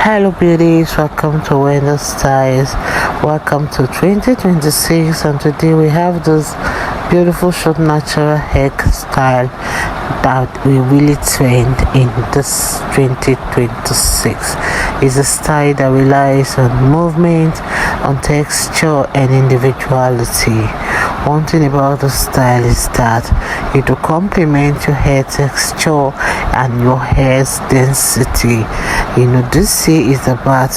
Hello beauties, welcome to Women Hairstyles. Welcome to 2026, and today we have this beautiful short natural hairstyle that we really trend in this 2026. It's a style that relies on movement, on texture and individuality. One thing about the style is that it will complement your hair texture and your hair's density. This year is about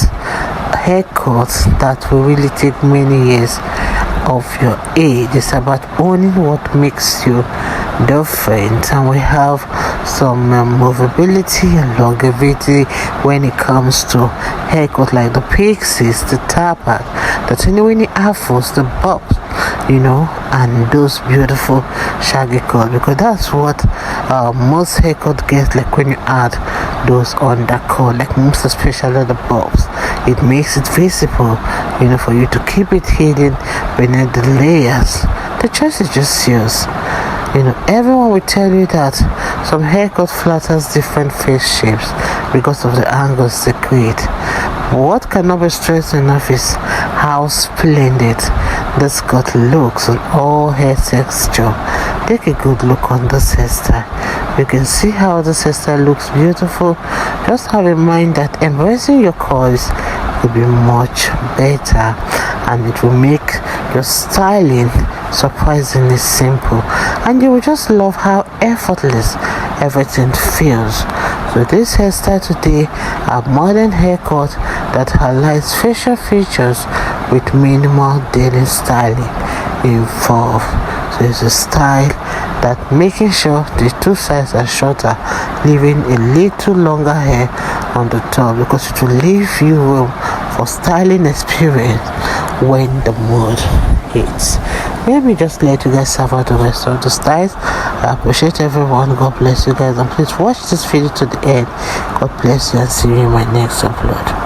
haircuts that will really take many years of your age. It's about owning what makes you different, and we have some movability and longevity when it comes to haircut, like the Pixies, the Tapered, the Winnie Afros, the Bobs, and those beautiful shaggy cuts, because that's what most haircut gets, like when you add those undercut, like most especially the Bobs. It makes it visible, for you to keep it hidden beneath the layers. The choice is just yours. Everyone will tell you that some haircut flatters different face shapes because of the angles they create. What cannot be stressed enough is how splendid this cut looks on all hair texture. Take a good look on this hairstyle. You can see how this hairstyle looks beautiful. Just have in mind that embracing your curls will be much better, and it will make your styling surprisingly simple, and you will just love how effortless everything feels. So this hairstyle today, a modern haircut that highlights facial features with minimal daily styling involved. So it's a style that making sure the two sides are shorter, leaving a little longer hair on the top, because it will leave you room for styling experience when the mood hits. Let me just let you guys have out the rest of the styles. I appreciate everyone. God bless you guys, and please watch this video to the end. God bless you, and see you in my next upload.